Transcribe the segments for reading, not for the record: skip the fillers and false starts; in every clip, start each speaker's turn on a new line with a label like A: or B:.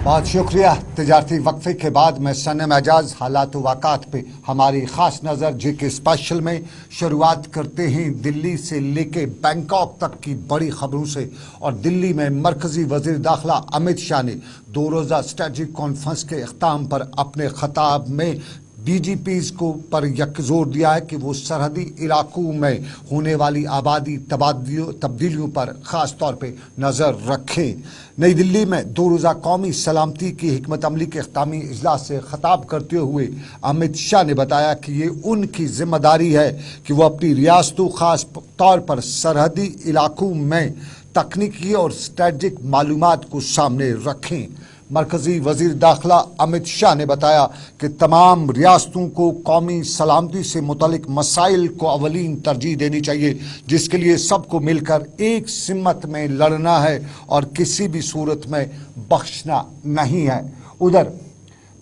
A: बहुत शुक्रिया। तजारती वक्फे के बाद मैं सनम एजाज हालात वाक़ात पे हमारी ख़ास नज़र जीके स्पेशल में शुरुआत करते हैं दिल्ली से लेके बैंकॉक तक की बड़ी खबरों से। और दिल्ली में मरकज़ी वज़ीर दाखिला अमित शाह ने 2 रोज़ा स्ट्रेटजिक कॉन्फ्रेंस के इख्ताम पर अपने ख़ताब में DGPs को पर जोर दिया है कि वो सरहदी इलाकों में होने वाली आबादी तब्दीलियों पर ख़ास तौर पे नज़र रखें। नई दिल्ली में 2 रोज़ा कौमी सलामती की हिकमत अमली के इख्तामी इजलास से ख़ताब करते हुए अमित शाह ने बताया कि ये उनकी ज़िम्मेदारी है कि वो अपनी रियासतों ख़ास तौर पर सरहदी इलाकों में तकनीकी और स्ट्रेटजिक मालूमात को सामने रखें। मरकज़ी वज़ीर दाखिला अमित शाह ने बताया कि तमाम रियासतों को कौमी सलामती से मुतल्लिक मसाइल को अवलीन तरजीह देनी चाहिए, जिसके लिए सबको मिलकर एक सिमत में लड़ना है और किसी भी सूरत में बख्शना नहीं है। उधर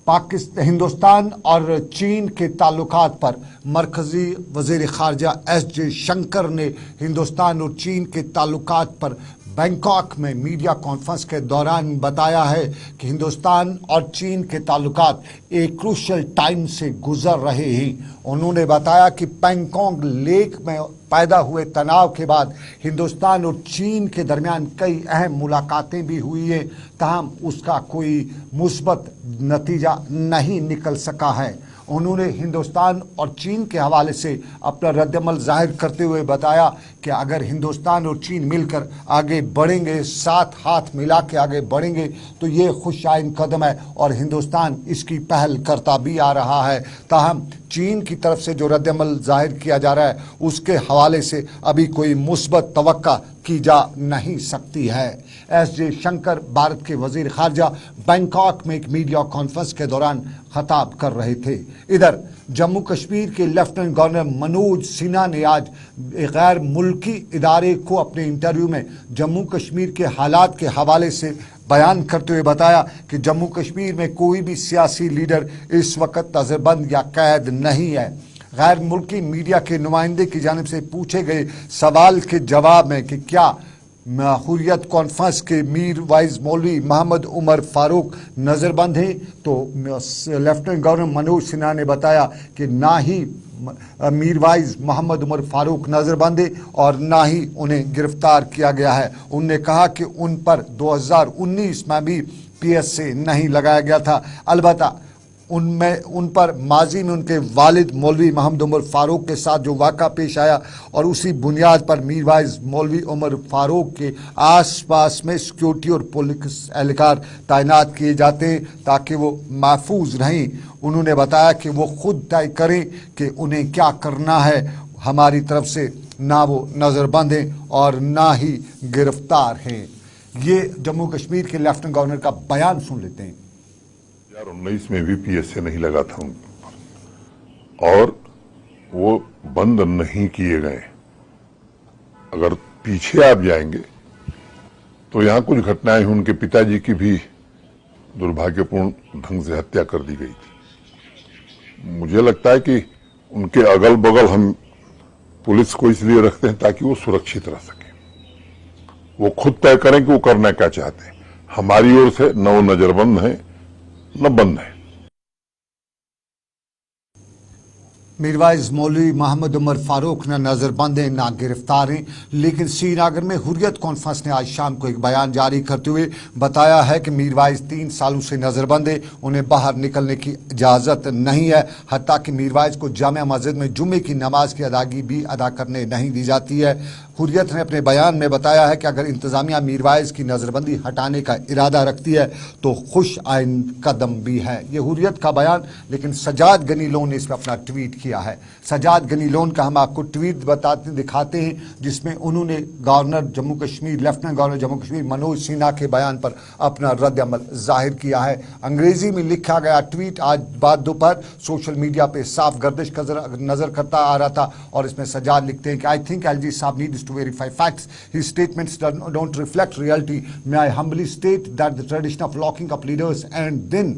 A: हिंदुस्तान और चीन के ताल्लुकात पर मरकज़ी वज़ीर ख़ारजा S जयशंकर ने हिंदुस्तान और चीन के ताल्लुकात पर बैंकॉक में मीडिया कॉन्फ्रेंस के दौरान बताया है कि हिंदुस्तान और चीन के ताल्लुकात एक क्रूशल टाइम से गुजर रहे हैं। उन्होंने बताया कि पैंगोंग लेक में पैदा हुए तनाव के बाद हिंदुस्तान और चीन के दरमियान कई अहम मुलाकातें भी हुई हैं, ताहम उसका कोई मुस्बत नतीजा नहीं निकल सका है। उन्होंने हिंदुस्तान और चीन के हवाले से अपना रद्दअमल जाहिर करते हुए बताया कि अगर हिंदुस्तान और चीन मिलकर आगे बढ़ेंगे, साथ हाथ मिला के आगे बढ़ेंगे, तो ये खुशाइन कदम है और हिंदुस्तान इसकी पहल करता भी आ रहा है। ताहम चीन की तरफ से जो रद्दअमल जाहिर किया जा रहा है उसके हवाले से अभी कोई मुस्बत तवक्का की जा नहीं सकती है। S जयशंकर भारत के वज़ीर ख़ारजा बैंकॉक में एक मीडिया कॉन्फ्रेंस के दौरान खताब कर रहे थे। इधर जम्मू कश्मीर के लेफ्टिनेंट गवर्नर मनोज सिन्हा ने आज एक गैर मुल्की इदारे को अपने इंटरव्यू में जम्मू कश्मीर के हालात के हवाले से बयान करते हुए बताया कि जम्मू कश्मीर में कोई भी सियासी लीडर इस वक्त नज़रबंद या कैद नहीं है। गैर मुल्की मीडिया के नुमाइंदे की जानिब से पूछे गए सवाल के जवाब में कि क्या हुर्रियत कॉन्फ्रेंस के मीर वाइज मौलवी मोहम्मद उमर फारूक नज़रबंद हैं, तो लेफ्टिनेंट गवर्नर मनोज सिन्हा ने बताया कि ना ही मीर वाइज मोहम्मद उमर फारूक नज़रबंद है और ना ही उन्हें गिरफ्तार किया गया है। उनने कहा कि उन पर 2019 में भी PSA नहीं लगाया गया था। अलबत्ता उन पर माजी में उनके वालिद मौलवी मोहम्मद उमर फारूक के साथ जो वाक़ा पेश आया और उसी बुनियाद पर मीर वाइज मौलवी उमर फारूक के आसपास में सिक्योरिटी और पुलिस एहलकार तैनात किए जाते हैं ताकि वो महफूज रहें। उन्होंने बताया कि वो खुद तय करें कि उन्हें क्या करना है, हमारी तरफ से ना वो नज़रबंद हैं और ना ही गिरफ्तार हैं। ये जम्मू कश्मीर के लेफ्टिनेंट गवर्नर का बयान सुन लेते हैं।
B: 2019 में भी PSA नहीं लगा था उन पर और वो बंद नहीं किए गए। अगर पीछे आप जाएंगे तो यहाँ कुछ घटनाएं हुई, उनके पिताजी की भी दुर्भाग्यपूर्ण ढंग से हत्या कर दी गई थी। मुझे लगता है कि उनके अगल बगल हम पुलिस को इसलिए रखते हैं ताकि वो सुरक्षित रह सके, वो खुद तय करें कि वो करना क्या चाहते हैं। हमारी ओर से न वो नजरबंद है न बंद है।
A: मीरवाइज मौलवी मोहम्मद उमर फारूक न नज़रबंद हैं ना गिरफ्तार हैं, लेकिन श्रीनगर में हुर्रियत कॉन्फ्रेंस ने आज शाम को एक बयान जारी करते हुए बताया है कि मीरवाइज 3 सालों से नज़रबंद है, उन्हें बाहर निकलने की इजाज़त नहीं है। हत्ता कि मीरवाइज को जामिया मस्जिद में जुम्मे की नमाज की अदायगी भी अदा करने नहीं दी जाती है। हुर्रियत ने अपने बयान में बताया है कि अगर इंतज़ामिया मीरवाइज की नज़रबंदी हटाने का इरादा रखती है तो खुश आइन कदम भी है। ये हुर्रियत का बयान, लेकिन सजाद गनी लोन ने इस पर अपना ट्वीट किया है। सजाद गनी लोन का हम आपको ट्वीट दिखाते हैं जिसमें उन्होंने governor Jammu Kashmir lieutenant governor Jammu Kashmir Manoj Sinha के बयान पर अपना रद्दअमल जाहिर किया है। अंग्रेजी में लिखा गया ट्वीट आज बाद दोपहर सोशल मीडिया पे साफ गर्दिश नजर करता आ रहा था और इसमें सजाद लिखते हैं कि आई थिंक LG साहब needs to verify facts. His statements don't reflect reality. May I humbly state that the tradition of locking up leaders and then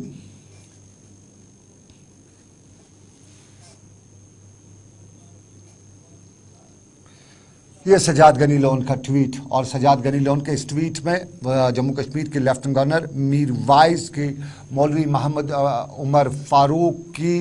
A: ये सजाद गनी लोन का ट्वीट, और सजाद गनी लोन के इस ट्वीट में जम्मू कश्मीर के लेफ्टिनेंट गवर्नर मीर वाइज के मौलवी मोहम्मद उमर फारूक की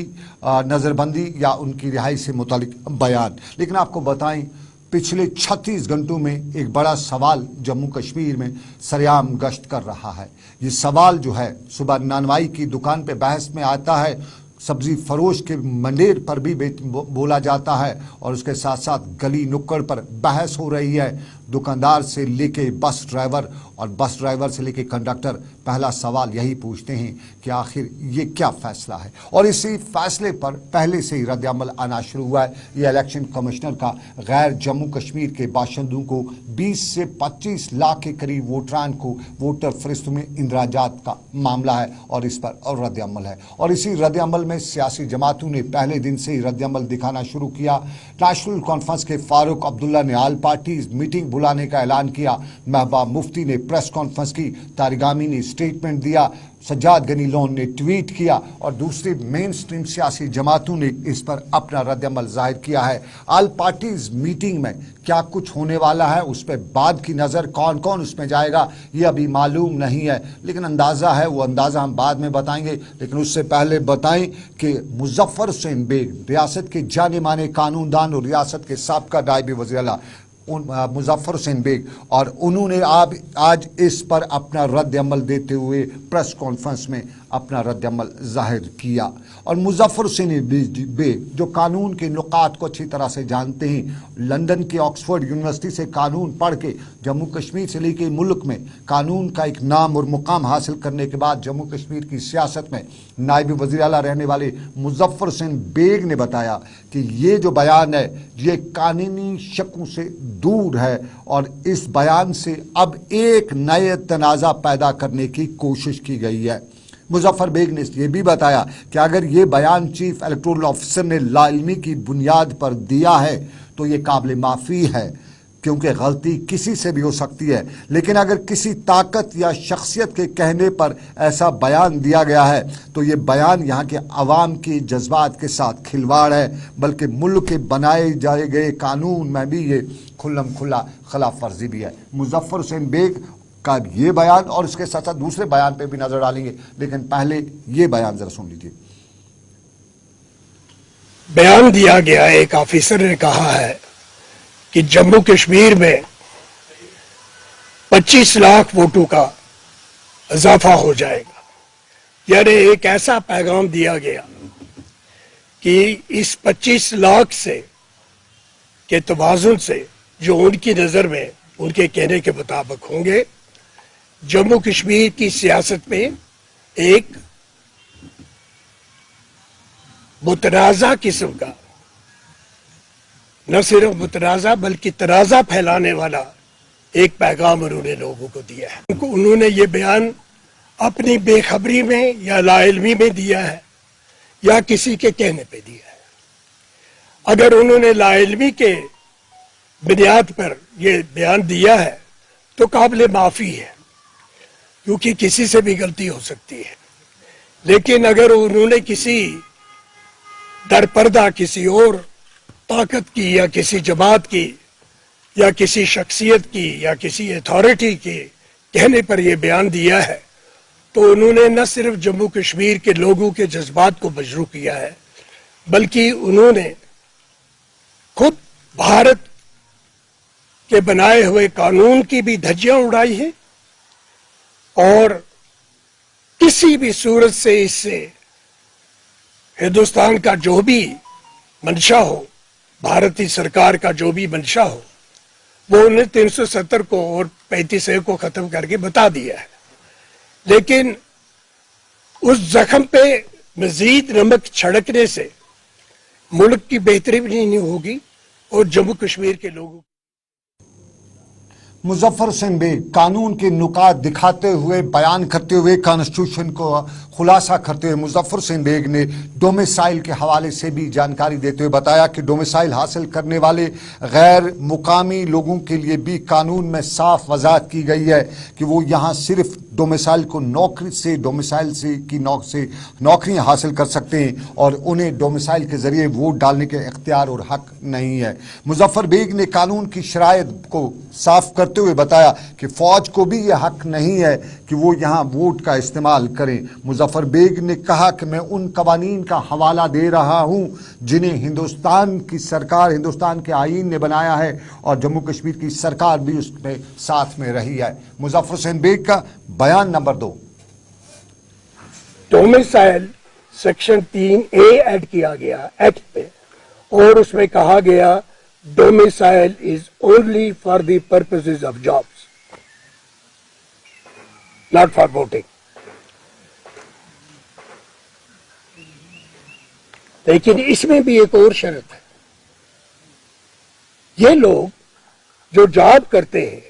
A: नज़रबंदी या उनकी रिहाई से मुतालिक बयान। लेकिन आपको बताएं, पिछले 36 घंटों में एक बड़ा सवाल जम्मू कश्मीर में सरेआम गश्त कर रहा है। ये सवाल जो है सुबह नानवाई की दुकान पे बहस में आता है, सब्जी फरोश के मंडेर पर भी बोला जाता है, और उसके साथ साथ गली नुक्कड़ पर बहस हो रही है। दुकानदार से लेके बस ड्राइवर और बस ड्राइवर से लेके कंडक्टर पहला सवाल यही पूछते हैं कि आखिर ये क्या फैसला है। और इसी फैसले पर पहले से ही रद्द-ए-अमल आना शुरू हुआ है। ये इलेक्शन कमिश्नर का गैर जम्मू कश्मीर के बाशिंदों को 20 से 25 लाख के करीब वोटरान को वोटर फहरिस्त में इंदराजात का मामला है, और इस पर और रद्द-ए-अमल है। और इसी रद्द-ए-अमल में सियासी जमातों ने पहले दिन से ही रद्द-ए-अमल दिखाना शुरू किया। नेशनल कॉन्फ्रेंस के फारूक अब्दुल्ला ने ऑल पार्टीज मीटिंग बुलाने का ऐलान किया। महबूबा मुफ्ती ने प्रेस कॉन्फ्रेंस की, तारिगामी ने स्टेटमेंट दिया, सजाद गनी लोन ने ट्वीट किया, और दूसरी मेन स्ट्रीम सियासी जमातों ने इस पर अपना रद्द-ए-अमल जाहिर किया है। ऑल पार्टीज मीटिंग में क्या कुछ होने वाला है, उस पर बाद की नज़र, कौन कौन उसमें जाएगा ये अभी मालूम नहीं है, लेकिन अंदाज़ा है, वो अंदाज़ा हम बाद में बताएंगे। लेकिन उससे पहले बताएं कि मुजफ्फर हुसैन बेग, रियासत के जाने माने कानूनदान और रियासत के साबका नायब वज़ीर-ए-आला मुजफ्फर हुसैन बेग, और उन्होंने आज इस पर अपना रद्द-ए-अमल देते हुए प्रेस कॉन्फ्रेंस में अपना रद्द-ए-अमल जाहिर किया। और मुजफ्फर हुसैन बेग जो कानून के नुकात को अच्छी तरह से जानते हैं, लंदन के ऑक्सफोर्ड यूनिवर्सिटी से कानून पढ़ के जम्मू कश्मीर से लेकर मुल्क में कानून का एक नाम और मुकाम हासिल करने के बाद जम्मू कश्मीर की सियासत में नायब वज़ीर-ए-आला रहने वाले मुजफ्फर हुसैन बेग ने बताया कि ये जो बयान है ये कानूनी शकों से दूर है, और इस बयान से अब एक नए तनाज़ा पैदा करने की कोशिश की गई है। मुजफ्फर बेग ने ये भी बताया कि अगर ये बयान चीफ इलेक्टोरल ऑफिसर ने लाइल्मी की बुनियाद पर दिया है तो ये काबिल माफ़ी है, क्योंकि गलती किसी से भी हो सकती है। लेकिन अगर किसी ताकत या शख्सियत के कहने पर ऐसा बयान दिया गया है तो ये बयान यहाँ के अवाम के जज्बात के साथ खिलवाड़ है, बल्कि मुल्क के बनाए जाए गए कानून में भी ये खुल्लम खुल्ला खिलाफ वर्जी भी है। मुजफ्फर हुसैन बेग का ये बयान और इसके साथ साथ दूसरे बयान पे भी नजर डालेंगे, लेकिन पहले ये बयान जरा सुन लीजिए।
C: बयान दिया गया, एक ऑफिसर ने कहा है कि जम्मू कश्मीर में 25 लाख वोटों का इजाफा हो जाएगा। यानी एक ऐसा पैगाम दिया गया कि इस 25 लाख से के तवाज़ुन से जो उनकी नजर में उनके कहने के मुताबिक होंगे, जम्मू कश्मीर की सियासत में एक मुतनाज़ा किस्म का, न सिर्फ मुतनाज़ा बल्कि तनाज़ा फैलाने वाला एक पैगाम उन्होंने लोगों को दिया है। उन्होंने ये बयान अपनी बेखबरी में या लाइल्मी में दिया है या किसी के कहने पे दिया है। अगर उन्होंने लाइल्मी के बुनियाद पर ये बयान दिया है तो काबिल माफ़ी है, क्योंकि किसी से भी गलती हो सकती है। लेकिन अगर उन्होंने किसी दरपर्दा किसी और ताकत की या किसी जमात की या किसी शख्सियत की या किसी अथॉरिटी के कहने पर यह बयान दिया है तो उन्होंने न सिर्फ जम्मू कश्मीर के लोगों के जज्बात को मजरूह किया है, बल्कि उन्होंने खुद भारत के बनाए हुए कानून की भी धज्जियां उड़ाई है, और किसी भी सूरत से इससे हिंदुस्तान का जो भी मंशा हो, भारतीय सरकार का जो भी मंशा हो, वो उन्हें 370 को और 35A को खत्म करके बता दिया है। लेकिन उस जख्म पे मजीद नमक छिड़कने से मुल्क की बेहतरी भी नहीं होगी और जम्मू कश्मीर के लोगों
A: मुजफ्फर हुसैन बेग कानून के नुकात दिखाते हुए, बयान करते हुए, कॉन्स्टिट्यूशन को खुलासा करते हुए मुजफ्फर हुसैन बेग ने डोमिसाइल के हवाले से भी जानकारी देते हुए बताया कि डोमिसाइल हासिल करने वाले गैर मुकामी लोगों के लिए भी कानून में साफ वजाहत की गई है कि वो यहाँ सिर्फ डोमिसाइल को नौकरी से, डोमिसाइल से की नौकरियाँ हासिल कर सकते हैं और उन्हें डोमिसाइल के जरिए वोट डालने के इख्तियार और हक नहीं है। मुजफ्फर बेग ने कानून की शराइत को साफ करते हुए बताया कि फौज को भी यह हक नहीं है कि वो यहाँ वोट का इस्तेमाल करें। मुजफ्फर बेग ने कहा कि मैं उन कवानीन का हवाला दे रहा हूँ जिन्हें हिंदुस्तान की सरकार, हिंदुस्तान के आईन ने बनाया है और जम्मू कश्मीर की सरकार भी उसमें साथ में रही है। मुजफ्फर हुसैन बेग का बयान number 2।
C: Domicile section 3A add किया गया एक्ट पे और उसमें कहा गया domicile is only for the purposes of jobs, not for voting. लेकिन इसमें भी एक और शर्त है, ये लोग जो जॉब करते हैं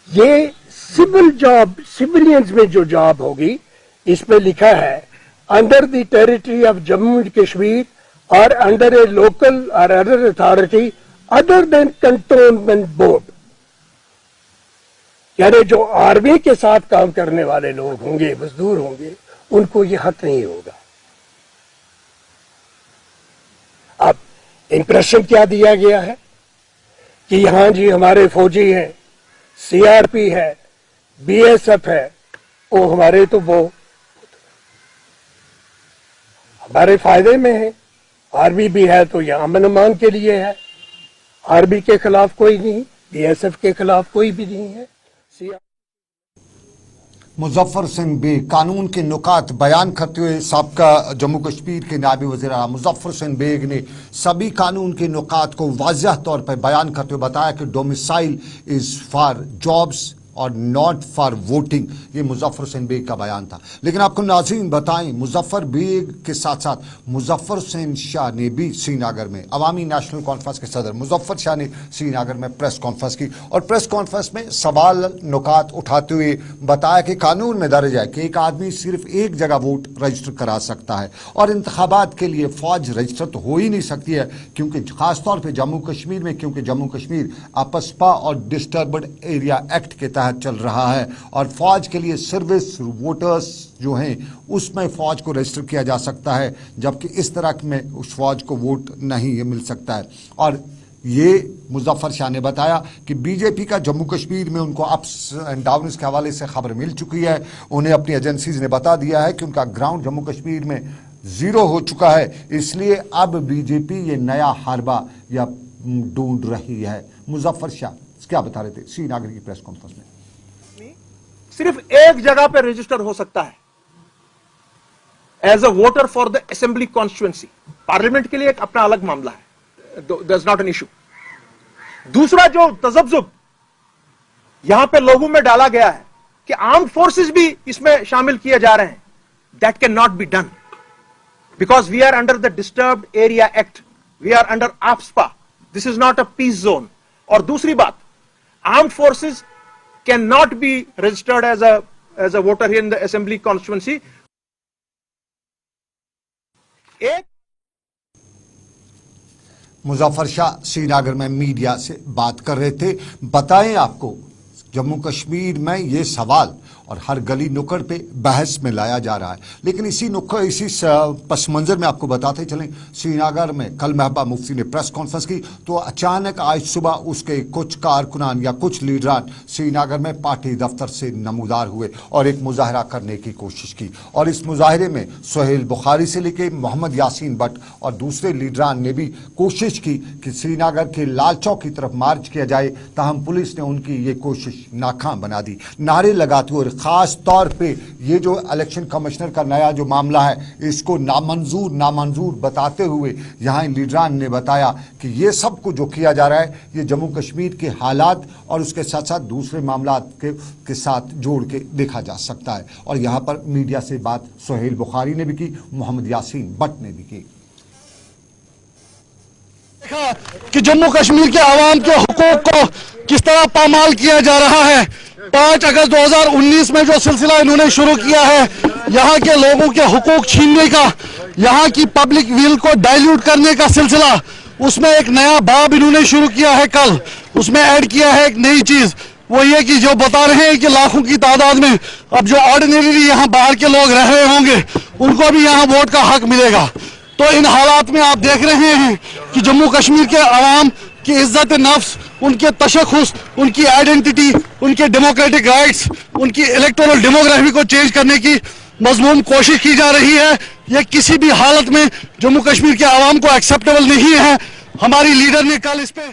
C: ये सिविल जॉब, सिविलियंस में जो जॉब होगी, इसमें लिखा है under the territory of Jammu and Kashmir और अंडर ए लोकल और other authority other than cantonment board. यानी जो आर्मी के साथ काम करने वाले लोग होंगे, मजदूर होंगे, उनको ये हक नहीं होगा। अब इंप्रेशन क्या दिया गया है कि यहां जी हमारे फौजी हैं, सीआरपी है, बीएसएफ है, वो हमारे तो वो हमारे फायदे में है। आर्मी भी है तो यह अमन अमान के लिए है। आर्मी के खिलाफ कोई नहीं, बीएसएफ के खिलाफ कोई भी नहीं है।
A: मुजफ्फर हुसैन बेग कानून के नुकात बयान करते हुए साबका जम्मू कश्मीर के नायब वज़ीर आला मुजफ्फर हुसैन बेग ने सभी कानून के नुकात को वाज़ह तौर पर बयान करते हुए बताया कि डोमिसाइल इज़ फॉर जॉब्स और नॉट फॉर वोटिंग। ये मुजफ्फर हुसैन बेग का बयान था। लेकिन आपको नाज़रीन बताएं, मुजफ्फर बेग के साथ साथ मुजफ्फर हुसैन शाह ने भी श्रीनगर में अवामी नेशनल कॉन्फ्रेंस के सदर मुजफ्फर शाह ने श्रीनगर में प्रेस कॉन्फ्रेंस की और प्रेस कॉन्फ्रेंस में सवाल नुकात उठाते हुए बताया कि कानून में दर्ज है कि एक आदमी सिर्फ एक जगह वोट रजिस्टर करा सकता है और इंतखाबात के लिए फौज रजिस्टर तो हो ही नहीं सकती है, क्योंकि खासतौर पर जम्मू कश्मीर में, क्योंकि जम्मू कश्मीर आपस्पा और डिस्टर्बड एरिया एक्ट के चल रहा है और फौज के लिए सर्विस वोटर्स जो हैं उसमें फौज को रजिस्टर किया जा सकता है, जबकि इस तरह में उस फौज को वोट नहीं मिल सकता है। और ये मुजफ्फर शाह ने बताया कि बीजेपी का जम्मू कश्मीर में उनको अप्स एंड डाउन्स के हवाले से खबर मिल चुकी है। उन्हें अपनी एजेंसीज ने बता दिया है कि उनका ग्राउंड जम्मू कश्मीर में 0 हो चुका है, इसलिए अब बीजेपी ये नया हरबा या ढूंढ रही है। मुजफ्फर शाह क्या बता रहे थे श्रीनगर की प्रेस कॉन्फ्रेंस में?
D: सिर्फ एक जगह पे रजिस्टर हो सकता है as a voter for the assembly constituency. Parliament के लिए एक अपना अलग मामला है, दैट्स नॉट एन इशू। दूसरा जो तजब्जुब यहां पे लोगों में डाला गया है कि आर्म्ड फोर्सेस भी इसमें शामिल किए जा रहे हैं, that can not be done because we are under the disturbed area act, we are under AFSPA, this is not a peace zone. और दूसरी बात, armed forces cannot be registered as a voter here in the assembly constituency.
A: Muzaffar Shah Srinagar में media से बात कर रहे थे। बताएं आपको जम्मू कश्मीर में ये सवाल और हर गली नुक्कड़ पे बहस में लाया जा रहा है, लेकिन इसी पस मंजर में आपको बताते चलें, श्रीनगर में कल महबूबा मुफ्ती ने प्रेस कॉन्फ्रेंस की तो अचानक आज सुबह उसके कुछ कारकुनान या कुछ लीडरान श्रीनगर में पार्टी दफ्तर से नमूदार हुए और एक मुजाहरा करने की कोशिश की और इस मुजाहरे में सुहेल बुखारी से लेके मोहम्मद यासीन भट्ट और दूसरे लीडरान ने भी कोशिश की कि श्रीनगर के लाल चौक की तरफ मार्च किया जाए, ताहम पुलिस ने उनकी ये कोशिश नाकाम बना दी। नारे लगाते हुए खास तौर पे ये जो इलेक्शन कमिश्नर का नया जो मामला है इसको नामंजूर बताते हुए यहाँ लीडरान ने बताया कि ये सब को जो किया जा रहा है ये जम्मू कश्मीर के हालात और उसके साथ साथ दूसरे मामला के साथ जोड़ के देखा जा सकता है। और यहाँ पर मीडिया से बात सुहेल बुखारी ने भी की, मोहम्मद यासीन भट्ट ने भी की
E: कि जम्मू कश्मीर के आवाम के हुकूक को किस तरह पामाल किया जा रहा है। 5 अगस्त 2019 में जो सिलसिला इन्होंने शुरू किया है यहाँ के लोगों के हुकूक छीनने का, यहाँ की पब्लिक विल को डाइल्यूट करने का सिलसिला, उसमें एक नया बाब इन्होंने शुरू किया है। कल उसमें ऐड किया है एक नई चीज, वो ये कि जो बता रहे हैं कि लाखों की तादाद में अब जो ऑर्डिनरी यहाँ बाहर के लोग रह रहे होंगे उनको भी यहाँ वोट का हक मिलेगा। तो इन हालात में आप देख रहे हैं कि जम्मू कश्मीर के अवाम की इज्जत नफ्स, उनके तशख़्ख़ुस, उनकी आइडेंटिटी, उनके डेमोक्रेटिक राइट्स, उनकी इलेक्टोरल डेमोग्राफी को चेंज करने की मजमूम कोशिश की जा रही है। ये किसी भी हालत में जम्मू कश्मीर के अवाम को एक्सेप्टेबल नहीं है। हमारी लीडर ने कल इस पे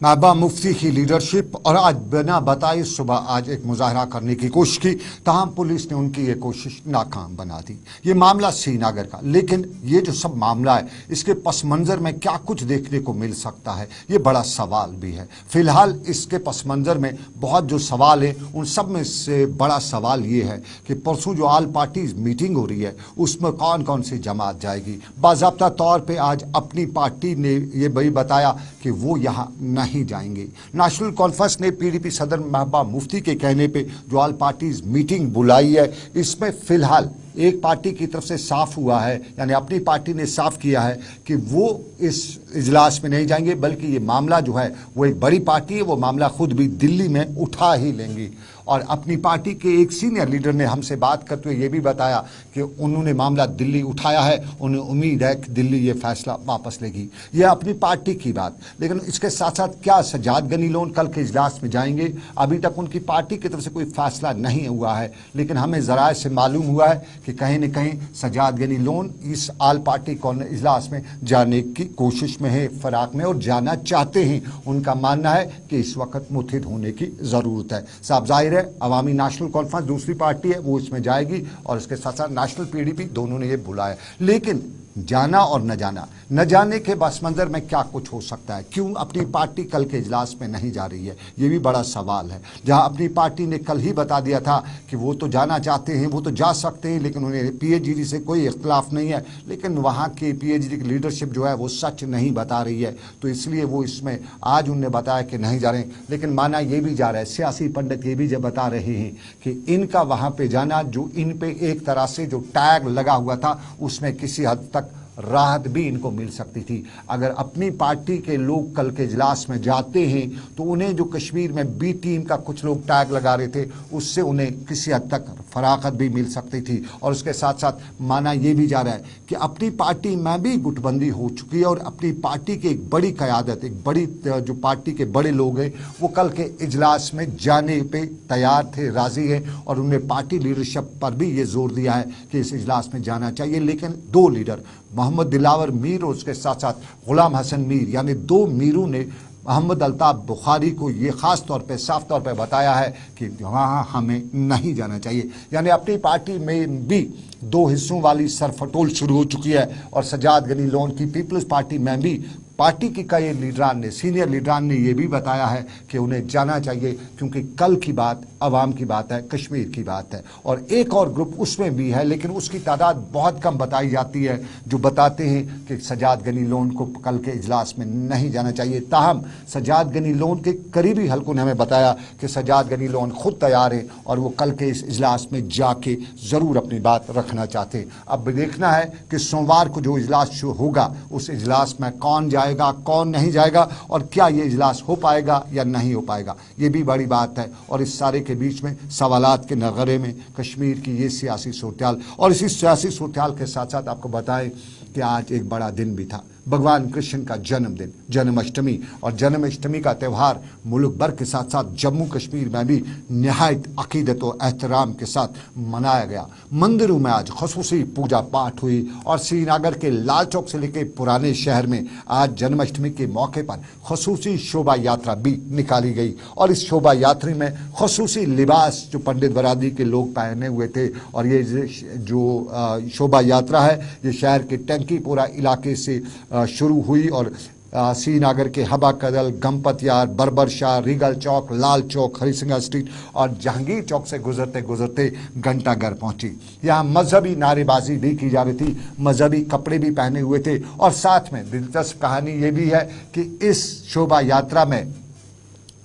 A: महबूबा मुफ्ती की लीडरशिप और आज बिना बताए सुबह आज एक मुजाहरा करने की कोशिश की, तमाम पुलिस ने उनकी ये कोशिश नाकाम बना दी। ये मामला श्रीनगर का, लेकिन ये जो सब मामला है इसके पस मंज़र में क्या कुछ देखने को मिल सकता है, ये बड़ा सवाल भी है। फिलहाल इसके पस मंज़र में बहुत जो सवाल है उन सब में से बड़ा सवाल ये है कि परसों जो ऑल पार्टीज मीटिंग हो रही है उसमें कौन कौन सी जमात जाएगी। बाज़ाब्ता तौर पर आज अपनी पार्टी ने ये भी बताया कि वो यहाँ नहीं जाएंगे। नेशनल कॉन्फ्रेंस ने पीडीपी सदर महबूबा मुफ्ती के कहने पे जो ऑल पार्टीज मीटिंग बुलाई है, इसमें फिलहाल एक पार्टी की तरफ से साफ हुआ है, यानी अपनी पार्टी ने साफ किया है कि वो इस इजलास में नहीं जाएंगे, बल्कि ये मामला जो है वो एक बड़ी पार्टी है, वो मामला खुद भी दिल्ली में उठा ही लेंगी। और अपनी पार्टी के एक सीनियर लीडर ने हमसे बात करते हुए ये भी बताया कि उन्होंने मामला दिल्ली उठाया है, उन्हें उम्मीद है कि दिल्ली ये फैसला वापस लेगी। ये अपनी पार्टी की बात, लेकिन इसके साथ साथ क्या सजाद गनी लोन कल के इजलास में जाएंगे? अभी तक उनकी पार्टी की तरफ से कोई फैसला नहीं हुआ है, लेकिन हमें ज़राए से मालूम हुआ है कि कहीं न कहीं सजाद गनी लोन इस आल पार्टी इजलास में जाने की कोशिश में है, फराक में, और जाना चाहते हैं। उनका मानना है कि इस वक्त मुत्हिद होने की ज़रूरत है। साफ जाहिर है अवामी नेशनल कॉन्फ्रेंस दूसरी पार्टी है, वो इसमें जाएगी, और इसके साथ साथ नेशनल पीडीपी, दोनों ने ये बुलाया। लेकिन जाना और न जाना, न जाने के बस मंजर में क्या कुछ हो सकता है, क्यों अपनी पार्टी कल के इजलास में नहीं जा रही है, ये भी बड़ा सवाल है। जहां अपनी पार्टी ने कल ही बता दिया था कि वो तो जाना चाहते हैं, वो तो जा सकते हैं, लेकिन उन्हें पीएचडी से कोई इख्तलाफ नहीं है, लेकिन वहां की पीएचडी की लीडरशिप जो है वो सच नहीं बता रही है, तो इसलिए वो इसमें आज उन्होंने बताया कि नहीं जा रहे। लेकिन माना ये भी जा रहा है, सियासी पंडित ये भी जब बता रहे हैं कि इनका वहां पे जाना, जो इन पे एक तरह से जो टैग लगा हुआ था, उसमें किसी हद तक राहत भी इनको मिल सकती थी। अगर अपनी पार्टी के लोग कल के इजलास में जाते हैं तो उन्हें जो कश्मीर में बी टीम का कुछ लोग टैग लगा रहे थे, उससे उन्हें किसी हद तक फराखत भी मिल सकती थी। और उसके साथ साथ माना ये भी जा रहा है कि अपनी पार्टी में भी गुटबंदी हो चुकी है, और अपनी पार्टी की एक बड़ी क़यादत, एक बड़ी जो पार्टी के बड़े लोग हैं, वो कल के इजलास में जाने पे तैयार थे, राज़ी हैं, और उन्होंने पार्टी लीडरशिप पर भी ये जोर दिया है कि इस इजलास में जाना चाहिए। लेकिन दो लीडर, मोहम्मद दिलावर मीर और उसके साथ साथ गुलाम हसन मीर, यानी दो मीरों ने मोहम्मद अल्ताफ़ बुखारी को ये ख़ास तौर पे साफ तौर पे बताया है कि वहाँ हमें नहीं जाना चाहिए। यानी अपनी पार्टी में भी दो हिस्सों वाली सरफटोल शुरू हो चुकी है, और सजाद गनी लोन की पीपल्स पार्टी में भी पार्टी के कई लीडरान ने, सीनियर लीडरान ने ये भी बताया है कि उन्हें जाना चाहिए, क्योंकि कल की बात अवाम की बात है, कश्मीर की बात है। और एक और ग्रुप उसमें भी है, लेकिन उसकी तादाद बहुत कम बताई जाती है, जो बताते हैं कि सजाद गनी लोन को कल के इजलास में नहीं जाना चाहिए। ताहम सजाद गनी लोन के करीबी हलकों ने हमें बताया कि सजाद गनी लोन खुद तैयार है और वो कल के इस इजलास में जाके ज़रूर अपनी बात रखना चाहते हैं। अब देखना है कि सोमवार को जो इजलास होगा उस इजलास में कौन जाएगा, कौन नहीं जाएगा, और क्या ये इजलास हो पाएगा या नहीं हो पाएगा, ये भी बड़ी बात है। और इस सारे के बीच में सवालात के नगरे में कश्मीर की ये सियासी सूरत-ए-हाल, और इसी सियासी सूरत-ए-हाल के साथ साथ आपको बताएं कि आज एक बड़ा दिन भी था, भगवान कृष्ण का जन्मदिन, जन्माष्टमी। और जन्माष्टमी का त्यौहार मुल्क भर के साथ साथ जम्मू कश्मीर में भी नहायत अकीदत और एहतराम के साथ मनाया गया। मंदिरों में आज खसूसी पूजा पाठ हुई, और श्रीनगर के लाल चौक से लेकर पुराने शहर में आज जन्माष्टमी के मौके पर खसूसी शोभा यात्रा भी निकाली गई। और इस शोभा यात्रा में खसूसी लिबास जो पंडित बरादरी के लोग पहने हुए थे, और ये जो शोभा यात्रा है ये शहर के टंकीपुरा इलाके से शुरू हुई और सी नगर के हबा कदल, गंपत यार, बरबर शाह, रीगल चौक, लाल चौक, हरिसिंगा स्ट्रीट और जहांगीर चौक से गुजरते गुजरते घंटाघर पहुंची। यहाँ मजहबी नारेबाजी भी की जा रही थी, मजहबी कपड़े भी पहने हुए थे और साथ में दिलचस्प कहानी ये भी है कि इस शोभा यात्रा में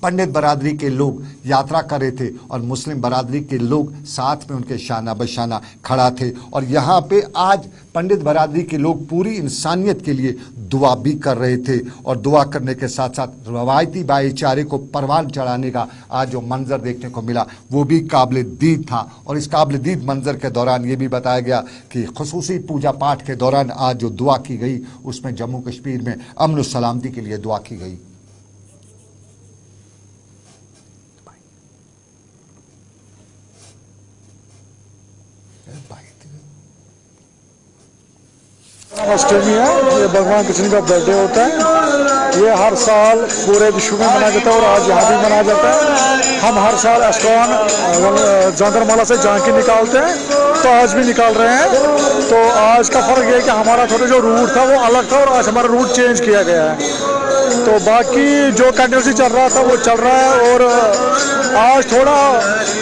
A: पंडित बरादरी के लोग यात्रा कर रहे थे और मुस्लिम बरादरी के लोग साथ में उनके शाना बशाना खड़ा थे। और यहाँ पे आज पंडित बरादरी के लोग पूरी इंसानियत के लिए दुआ भी कर रहे थे और दुआ करने के साथ साथ रवायती भाईचारे को परवान चढ़ाने का आज जो मंजर देखने को मिला वो भी काबिल दीद था। और इस काबिल दीद मंजर के दौरान ये भी बताया गया कि खुसूसी पूजा पाठ के दौरान आज जो दुआ की गई उसमें जम्मू कश्मीर में अमन और सलामती के लिए दुआ की गई।
F: अष्टमी है, ये भगवान कृष्ण का बर्थडे होता है। ये हर साल पूरे विश्व में मनाया जाता है और आज यहाँ भी मनाया जाता है। हम हर साल एस्कॉन जंगरमाला से झांकी निकालते हैं, तो आज भी निकाल रहे हैं। तो आज का फर्क ये है कि हमारा थोड़ा जो रूट था वो अलग था और आज हमारा रूट चेंज किया गया है। तो बाकी जो कंटिन्यूसली चल रहा था वो चल रहा है और आज थोड़ा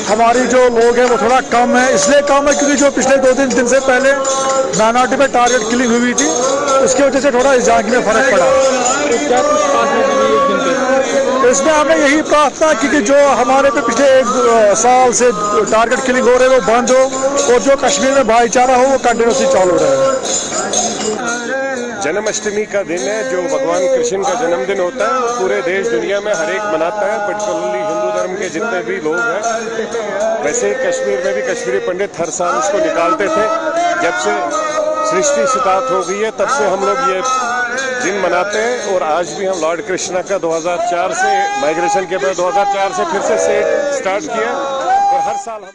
F: हमारी जो लोग हैं वो थोड़ा कम है। इसलिए कम है क्योंकि जो पिछले 2-3 दिन से पहले माइनॉरिटी पे टारगेट किलिंग हुई थी, उसकी वजह से थोड़ा इस झांकी में फर्क पड़ा। इसमें हमने यही प्रार्थना की कि जो हमारे पे पिछले 1 साल से टारगेट किलिंग हो रहे हैं वो बंद हो और जो कश्मीर में भाईचारा हो वो कंटिन्यूसली चालू रहे।
G: जन्माष्टमी का दिन है, जो भगवान कृष्ण का जन्मदिन होता है, पूरे देश दुनिया में हर एक मनाता है, पर्टिकुलरली हिंदू धर्म के जितने भी लोग हैं। वैसे कश्मीर में भी कश्मीरी पंडित हर साल उसको निकालते थे। जब से सृष्टि स्टार्ट हो गई है तब से हम लोग ये दिन मनाते हैं और आज भी हम लॉर्ड कृष्णा का 2004 से माइग्रेशन के बाद 2004 से फिर से स्टार्ट किया और हर साल हम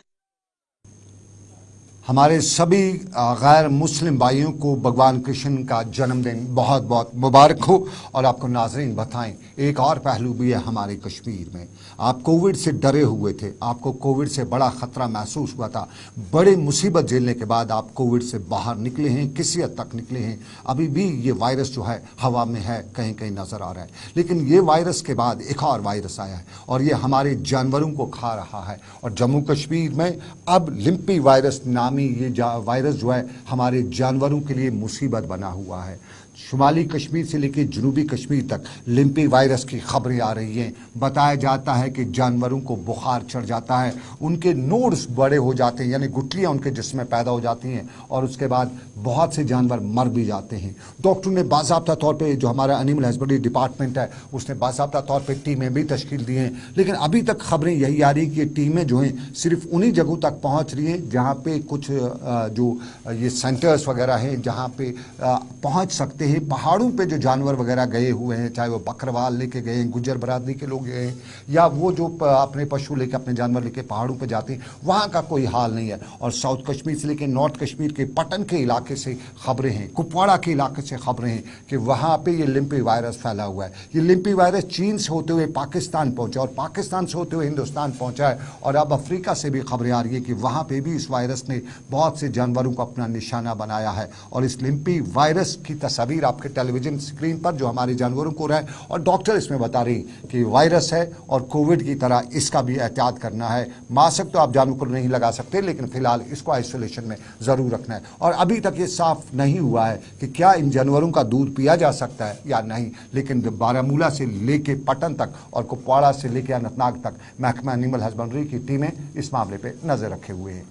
A: हमारे सभी गैर मुस्लिम भाइयों को भगवान कृष्ण का जन्मदिन बहुत बहुत मुबारक हो। और आपको नाजरीन बताएं, एक और पहलू भी है हमारे कश्मीर में। आप कोविड से डरे हुए थे, आपको कोविड से बड़ा ख़तरा महसूस हुआ था, बड़ी मुसीबत झेलने के बाद आप कोविड से बाहर निकले हैं, किसी हद तक निकले हैं। अभी भी ये वायरस जो है हवा में है, कहीं कहीं नज़र आ रहा है, लेकिन ये वायरस के बाद एक और वायरस आया है और ये हमारे जानवरों को खा रहा है। और जम्मू कश्मीर में अब लिम्पी वायरस नामी ये वायरस जो है हमारे जानवरों के लिए मुसीबत बना हुआ है। शुमाली कश्मीर से लेकर जनूबी कश्मीर तक लिम्पी वायरस की खबरें आ रही हैं। बताया जाता है कि जानवरों को बुखार चढ़ जाता है, उनके नोड्स बड़े हो जाते हैं, यानी गुठलियाँ उनके जिस्म में पैदा हो जाती हैं और उसके बाद बहुत से जानवर मर भी जाते हैं। डॉक्टर ने बाज़ाब्ता तौर पे, जो हमारा एनिमल हस्बेंड्री डिपार्टमेंट है, उसने बाज़ाब्ता तौर पे टीमें भी तश्कील दी हैं, लेकिन अभी तक खबरें यही आ रही कि ये टीमें जो हैं सिर्फ उन्हीं जगहों तक पहुँच रही हैं जहाँ पे कुछ जो ये सेंटर्स वगैरह हैं जहाँ पे पहुँच सकते हैं। पहाड़ों पे जो जानवर वगैरह गए हुए हैं, चाहे वो बकरवाल लेके गए हैं, गुज्जर बरादरी के लोग गए हैं, या वो जो अपने पशु लेके अपने जानवर लेके पहाड़ों पे जाते हैं, वहाँ का कोई हाल नहीं है। और साउथ कश्मीर से लेके नॉर्थ कश्मीर के पटन के इलाके से खबरें हैं, कुपवाड़ा के इलाके से खबरें हैं कि वहाँ पे ये लिम्पी वायरस फैला हुआ है। ये लिम्पी वायरस चीन से होते हुए पाकिस्तान पहुँचा और पाकिस्तान से होते हुए हिंदुस्तान पहुँचा है और अब अफ्रीका से भी खबरें आ रही है कि वहाँ पर भी इस वायरस ने बहुत से जानवरों को अपना निशाना बनाया है। और इस लिम्पी वायरस की तस्वीर आपके टेलीविजन स्क्रीन पर जो हमारे जानवरों को रहा है, और डॉक्टर इसमें बता रही कि वायरस है और कोविड की तरह इसका भी एहतियात करना है। मास्क तो आप जानवरों को नहीं लगा सकते, लेकिन फिलहाल इसको आइसोलेशन में ज़रूर रखना है। और अभी तक ये साफ नहीं हुआ है कि क्या इन जानवरों का दूध पिया जा सकता है या नहीं, लेकिन बारामूला से लेके पटन तक और कुपवाड़ा से लेके अनंतनाग तक महकमा एनिमल हस्बेंड्री की टीमें इस मामले पर नज़र रखे हुए हैं।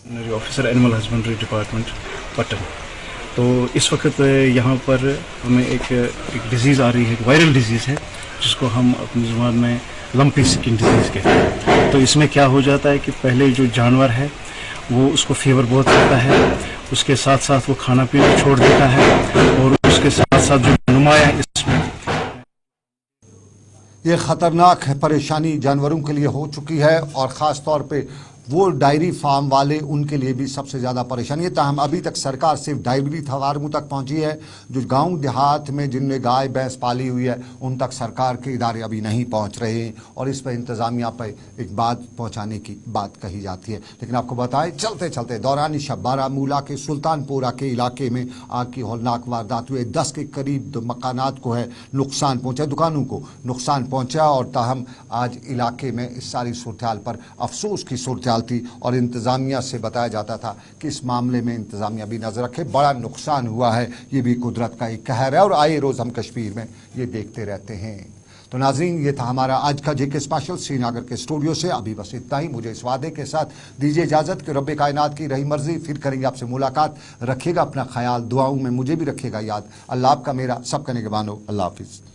H: मेरी officer animal husbandry department Patan. तो इस वक्त यहाँ पर हमें एक डिजीज़ आ रही है, एक वायरल डिजीज़ है जिसको हम अपनी ज़ुबान में लंपी स्किन डिजीज़ कहते हैं। तो इसमें क्या हो जाता है कि पहले जो जानवर है वो उसको फीवर बहुत आता है, उसके साथ साथ वो खाना पीना छोड़ देता है और उसके साथ साथ जो नुमाया है इसमें
A: ये ख़तरनाक परेशानी जानवरों के लिए हो चुकी है और ख़ास तौर पे वो डायरी फार्म वाले, उनके लिए भी सबसे ज़्यादा परेशानी है। ताहम अभी तक सरकार सिर्फ डायरी फार्मों तक पहुंची है। जो गांव देहात में जिनमें गाय भैंस पाली हुई है उन तक सरकार के इदारे अभी नहीं पहुंच रहे हैं और इस पर इंतज़ामिया पर एक बात पहुंचाने की बात कही जाती है। लेकिन आपको बताएं, चलते चलते दौरान शब बारामूला के सुल्तानपुरा के इलाके में आग की हौलनाक वारदात हुए। 10 के करीब मकानात को है नुकसान पहुंचा, दुकानों को नुकसान पहुंचा। और ताहम आज इलाके में इस सारी सूरत हाल पर अफसोस की सूरत हाल थी और इंतज़ामिया से बताया जाता था कि इस मामले में इंतज़ामिया भी नजर रखे। बड़ा नुकसान हुआ है, ये भी कुदरत का एक कहर है और आए रोज़ हम कश्मीर में ये देखते रहते हैं। तो नाज़रीन, ये था हमारा आज का जेके स्पेशल श्रीनगर के स्टूडियो से। अभी बस इतना ही। मुझे इस वादे के साथ दीजिए इजाज़त कि रब्बे कायनात की रही मर्जी, फिर करेंगे आपसे मुलाकात। रखिएगा अपना ख्याल, दुआओं में मुझे भी रखिएगा याद। अल्लाह आपका मेरा सबका निगहबान हो। अल्लाह हाफिज़।